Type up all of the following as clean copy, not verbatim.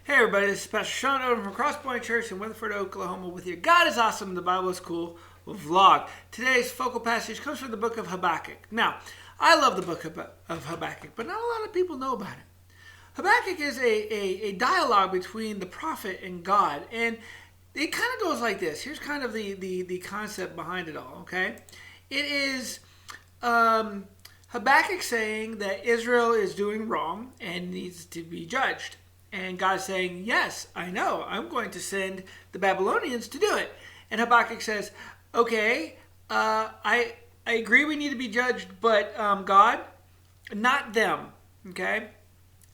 Hey everybody, this is Pastor Sean over from Crosspoint Church in Weatherford, Oklahoma with your God is Awesome, the Bible is Cool vlog. Today's focal passage comes from the book of Habakkuk. Now, I love the book of Habakkuk, but not a lot of people know about it. Habakkuk is a dialogue between the prophet and God, and it kind of goes like this. Here's kind of the concept behind it all, okay? It is Habakkuk saying that Israel is doing wrong and needs to be judged. And God's saying, yes, I know. I'm going to send the Babylonians to do it. And Habakkuk says, okay, I agree we need to be judged, but God, not them. Okay?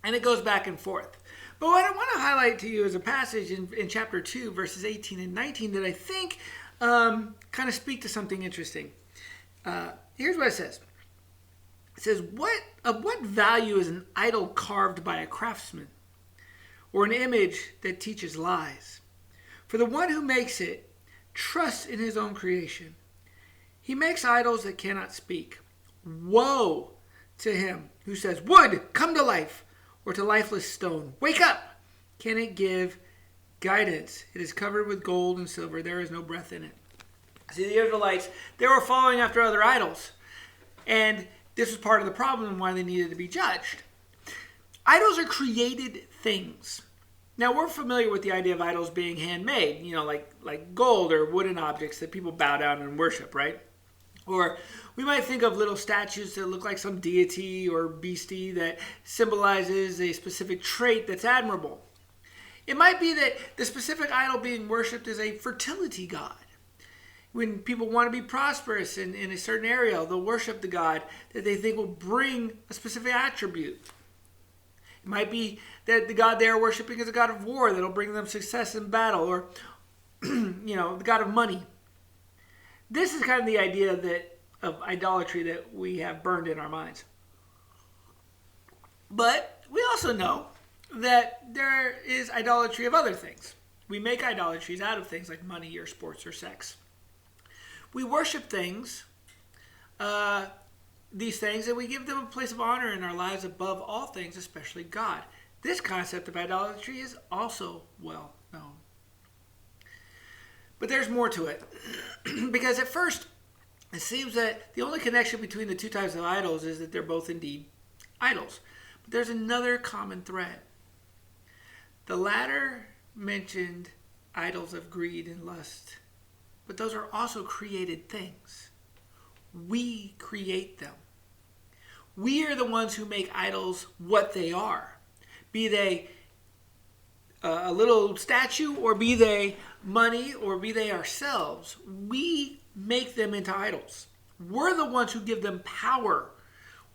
And it goes back and forth. But what I want to highlight to you is a passage in chapter 2, verses 18 and 19 that I think kind of speak to something interesting. Here's what it says. It says, of what value is an idol carved by a craftsman, or an image that teaches lies? For the one who makes it trusts in his own creation. He makes idols that cannot speak. Woe to him who says, wood, come to life, or to lifeless stone, wake up. Can it give guidance? It is covered with gold and silver. There is no breath in it. See, the Israelites, they were following after other idols. And this was part of the problem and why they needed to be judged. Idols are created things. Now, we're familiar with the idea of idols being handmade, like gold or wooden objects that people bow down and worship, right? Or we might think of little statues that look like some deity or beastie that symbolizes a specific trait that's admirable. It might be that the specific idol being worshipped is a fertility god. When people want to be prosperous in a certain area, they'll worship the god that they think will bring a specific attribute. It might be that the god they are worshiping is a god of war that'll bring them success in battle, or the god of money. This is kind of the idea of idolatry that we have burned in our minds. But we also know that there is idolatry of other things. We make idolatries out of things like money or sports or sex. We worship these things, and we give them a place of honor in our lives above all things, especially God. This concept of idolatry is also well known. But there's more to it. Because at first, it seems that the only connection between the two types of idols is that they're both indeed idols. But there's another common thread. The latter mentioned idols of greed and lust, but those are also created things. We create them. We are the ones who make idols what they are. Be they a little statue, or be they money, or be they ourselves. We make them into idols. We're the ones who give them power.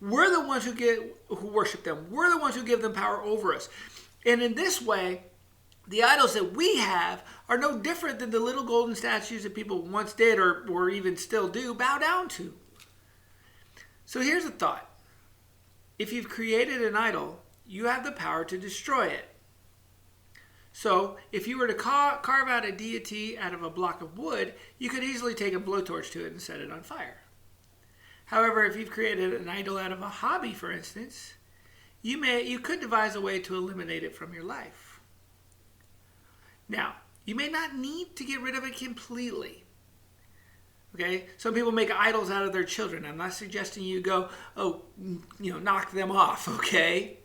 We're the ones who worship them. We're the ones who give them power over us. And in this way, the idols that we have are no different than the little golden statues that people once did or even still do bow down to. So here's a thought. If you've created an idol, you have the power to destroy it. So if you were to carve out a deity out of a block of wood, you could easily take a blowtorch to it and set it on fire. However, if you've created an idol out of a hobby, for instance, you could devise a way to eliminate it from your life. Now, you may not need to get rid of it completely. Okay? Some people make idols out of their children. I'm not suggesting you go, knock them off, okay?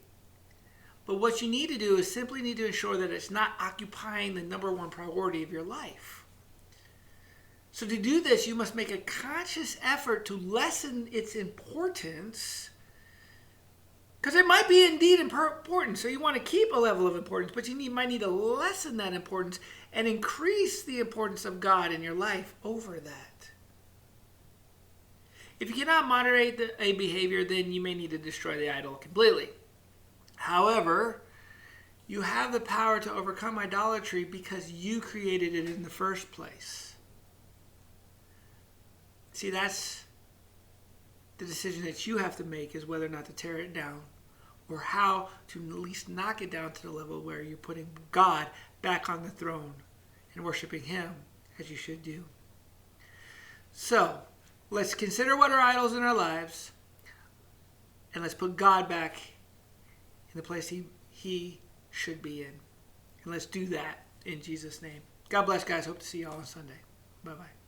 But what you need to do is simply need to ensure that it's not occupying the number one priority of your life. So to do this, you must make a conscious effort to lessen its importance, because it might be indeed important. So you want to keep a level of importance, but you might need to lessen that importance and increase the importance of God in your life over that. If you cannot moderate a behavior, then you may need to destroy the idol completely. However, you have the power to overcome idolatry because you created it in the first place. See, that's the decision that you have to make, is whether or not to tear it down, or how to at least knock it down to the level where you're putting God back on the throne and worshiping Him as you should do. So, let's consider what are idols in our lives, and let's put God back in the place he should be in. And let's do that in Jesus' name. God bless, guys. Hope to see you all on Sunday. Bye-bye.